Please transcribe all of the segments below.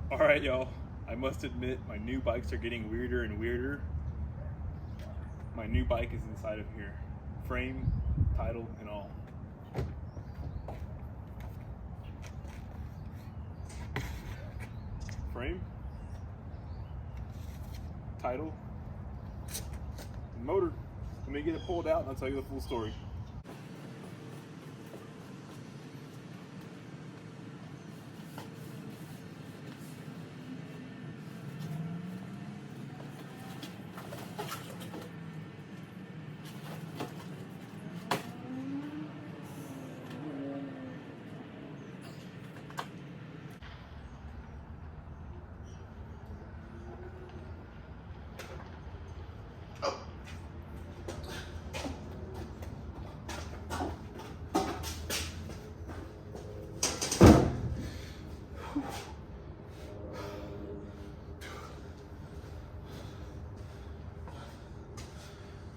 All right, y'all. I must admit, my new bikes are getting weirder and weirder. My new bike is inside of here. Frame, title, and all. Frame, title, and motor. Let me get it pulled out and I'll tell you the full story.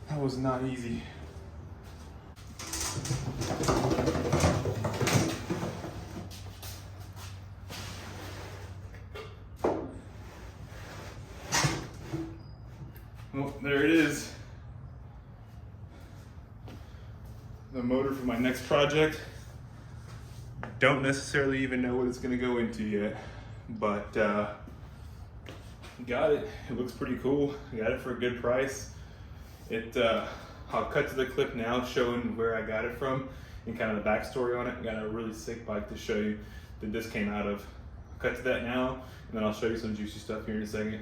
That was not easy. Well, there it is. The motor for my next project. Don't necessarily even know what it's gonna go into yet, but got it. It looks pretty cool. Got it for a good price. I'll cut to the clip now showing where I got it from and kind of the backstory on it. Got a really sick bike to show you that this came out of. Cut to that now, and then I'll show you some juicy stuff here in a second.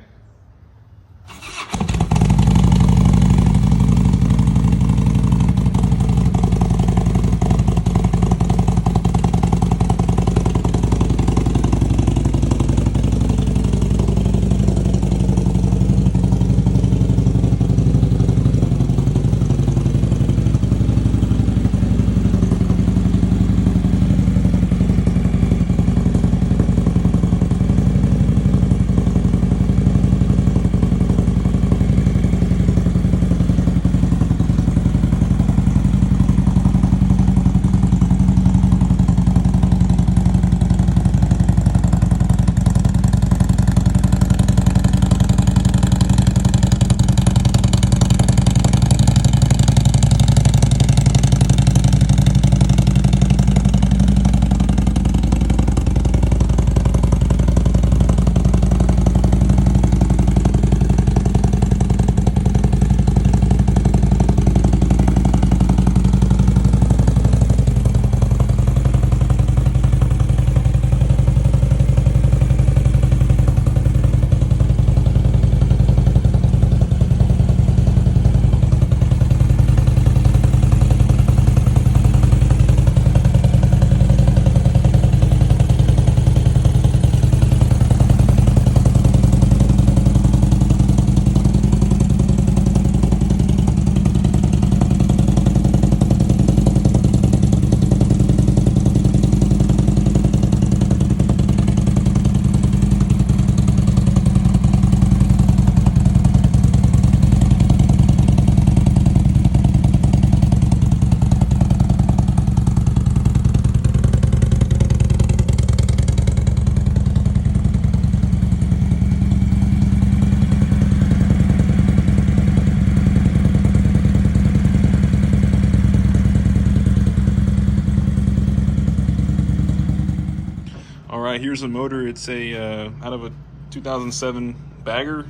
All right, here's the motor. It's a out of a 2007 Bagger.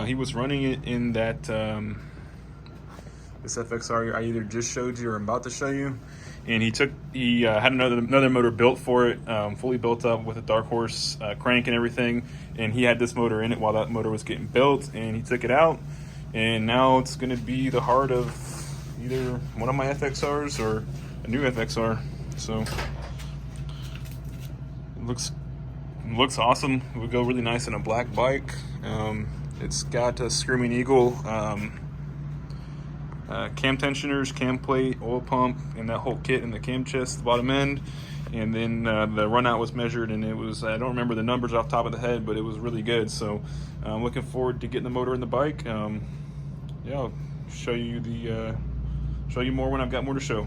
He was running it in that this FXR I either just showed you or I'm about to show you, and he had another motor built for it, fully built up with a Dark Horse crank and everything, and he had this motor in it while that motor was getting built, and he took it out, and now it's going to be the heart of either one of my FXRs or a new FXR. So looks awesome. It would go really nice in a black bike. It's got a Screaming Eagle cam tensioners, cam plate, oil pump, and that whole kit in the cam chest, the bottom end. And then the run out was measured, and it was, I don't remember the numbers off the top of the head, but it was really good. So I'm looking forward to getting the motor in the bike. Yeah, I'll show you more when I've got more to show.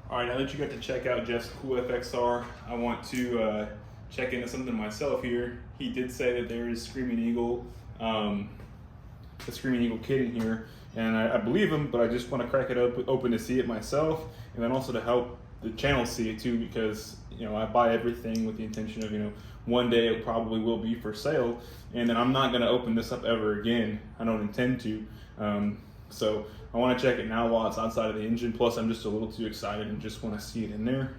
All right, now that you got to check out Jeff's cool FXR, I want to check into something myself here. He did say that there is Screaming Eagle, the Screaming Eagle kit in here, and I believe him, but I just want to crack it open to see it myself, and then also to help the channel see it too, because I buy everything with the intention of one day it probably will be for sale, and then I'm not going to open this up ever again. I don't intend to. So I want to check it now while it's outside of the engine. Plus, I'm just a little too excited and just want to see it in there.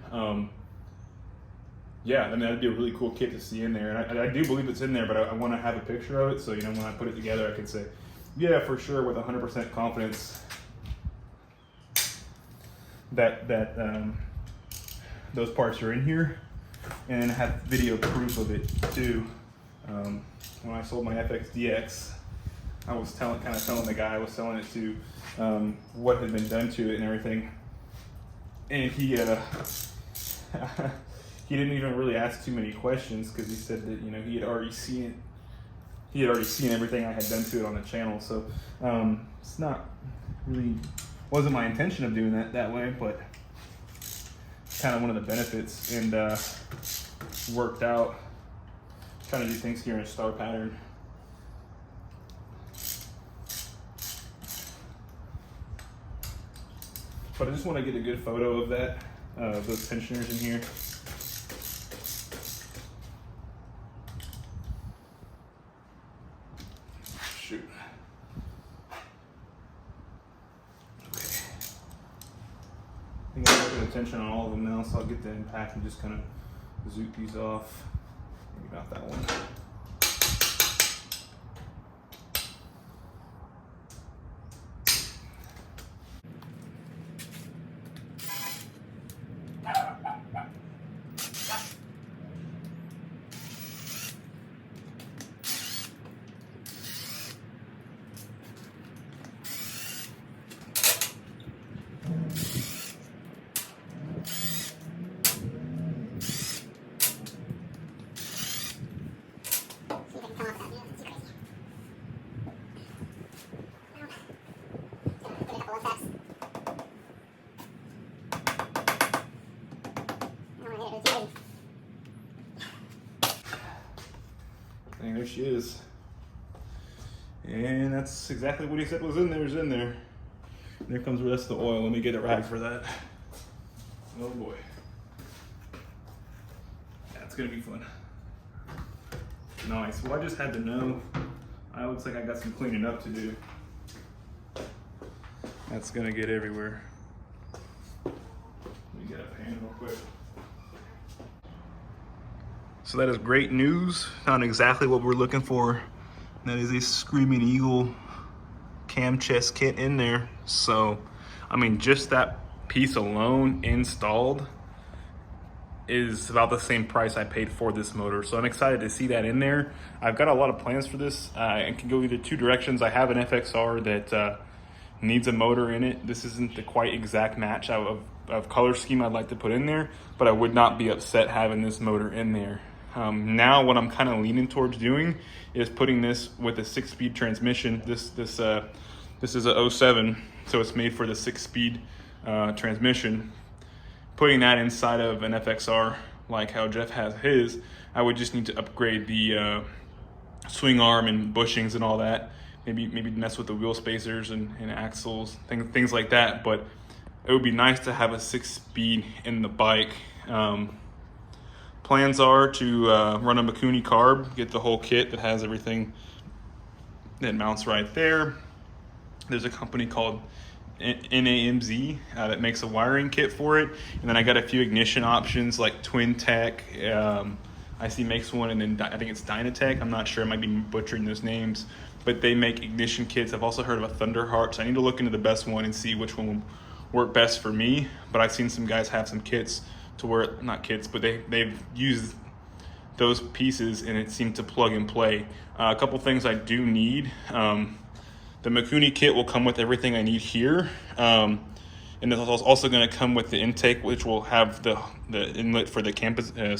Yeah, I mean, that'd be a really cool kit to see in there. And I do believe it's in there, but I want to have a picture of it. So, when I put it together, I can say, yeah, for sure, with 100% confidence that those parts are in here, and have video proof of it too. When I sold my FXDX, I was telling the guy I was selling it to what had been done to it and everything, and he he didn't even really ask too many questions, because he said that he had already seen it. He had already seen everything I had done to it on the channel, so it's not really wasn't my intention of doing that way, but it's kind of one of the benefits, and worked out. Trying to do things here in a star pattern. But I just want to get a good photo of that, those tensioners in here. Shoot. Okay. I think I'm putting attention on all of them now, so I'll get the impact and just kind of zoot these off. Maybe not that one. And there she is. And that's exactly what he said was in there is in there. And there comes the rest of the oil. Let me get a rag for that. Oh boy. That's gonna be fun. Nice. Well, I just had to know. It looks like I got some cleaning up to do. That's gonna get everywhere. Let me get a pan real quick. So that is great news. Found exactly what we're looking for. That is a Screaming Eagle cam chest kit in there. So, I mean, just that piece alone installed is about the same price I paid for this motor. So I'm excited to see that in there. I've got a lot of plans for this. It can go either two directions. I have an FXR that needs a motor in it. This isn't the quite exact match of color scheme I'd like to put in there, but I would not be upset having this motor in there. Now what I'm kind of leaning towards doing is putting this with a 6-speed transmission. This is a 07, so it's made for the 6-speed transmission. Putting that inside of an FXR, like how Jeff has his, I would just need to upgrade the swing arm and bushings and all that. Maybe mess with the wheel spacers and axles, things like that. But it would be nice to have a 6-speed in the bike. Plans are to run a Mikuni carb, get the whole kit that has everything that mounts right there. There's a company called NAMZ that makes a wiring kit for it. And then I got a few ignition options like Twin Tech. I see makes one, and then I think it's Dynatech. I'm not sure, I might be butchering those names, but they make ignition kits. I've also heard of a Thunderheart, so I need to look into the best one and see which one will work best for me. But I've seen some guys have some kits to where, not kits, but they've used those pieces and it seemed to plug and play. A couple things I do need. The Mikuni kit will come with everything I need here. And it's also going to come with the intake, which will have the inlet for the campus, the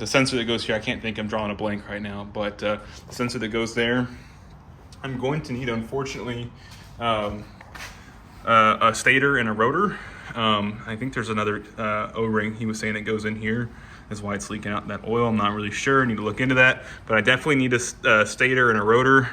sensor that goes here. I can't think, I'm drawing a blank right now, but the sensor that goes there. I'm going to need, unfortunately, a stator and a rotor. I think there's another O-ring he was saying it goes in here. That's why it's leaking out that oil. I'm not really sure. I need to look into that. But I definitely need a stator and a rotor.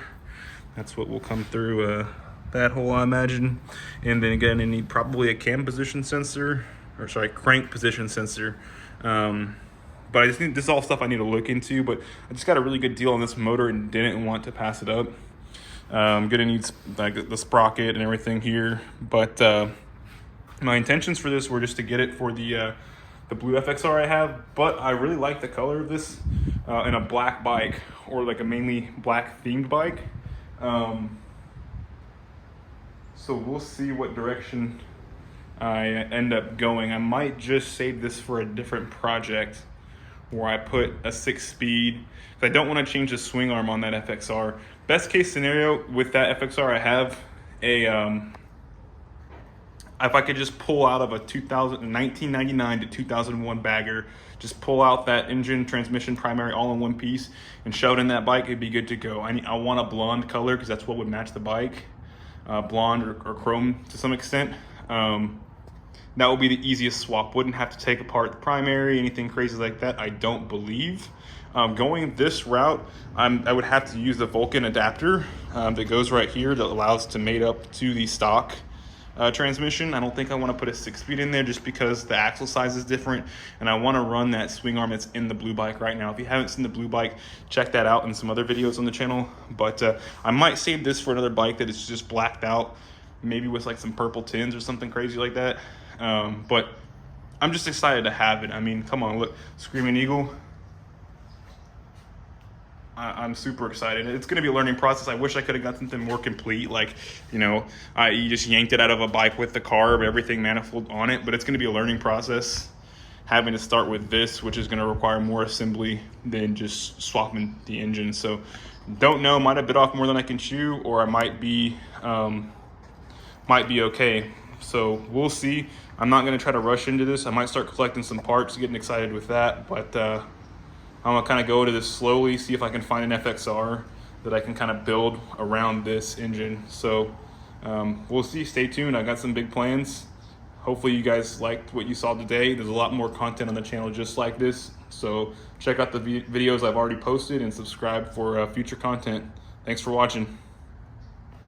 That's what will come through that hole, I imagine. And then again, I need probably a cam position sensor, or sorry, crank position sensor. But I just think this is all stuff I need to look into. But I just got a really good deal on this motor and didn't want to pass it up. I'm gonna need like the sprocket and everything here. But my intentions for this were just to get it for the blue FXR I have, but I really like the color of this in a black bike, or like a mainly black themed bike. So we'll see what direction I end up going. I might just save this for a different project where I put a 6-speed, because I don't want to change the swing arm on that FXR. Best case scenario with that FXR, I have a if I could just pull out of a 1999 to 2001 bagger, just pull out that engine, transmission, primary all in one piece and shove it in that bike, it'd be good to go. I want a blonde color because that's what would match the bike, blonde or chrome to some extent. That would be the easiest swap. Wouldn't have to take apart the primary, anything crazy like that, I don't believe. Going this route, I would have to use the Vulcan adapter that goes right here that allows to mate up to the stock transmission. I don't think I want to put a 6-speed in there just because the axle size is different, and I want to run that swing arm that's in the blue bike right now. If you haven't seen the blue bike, check that out in some other videos on the channel. But I might save this for another bike that is just blacked out, maybe with like some purple tins or something crazy like that. But I'm just excited to have it. I mean, come on, look, Screaming Eagle. I'm super excited. It's going to be a learning process. I wish I could have got something more complete, like, you know, you just yanked it out of a bike with the carb, everything manifold on it, but it's going to be a learning process having to start with this, which is going to require more assembly than just swapping the engine. So don't know, might have bit off more than I can chew, or I might be okay. So we'll see. I'm not going to try to rush into this. I might start collecting some parts, getting excited with that, but I'm gonna kind of go to this slowly, see if I can find an FXR that I can kind of build around this engine. So we'll see, stay tuned. I got some big plans. Hopefully you guys liked what you saw today. There's a lot more content on the channel just like this. So check out the videos I've already posted and subscribe for future content. Thanks for watching.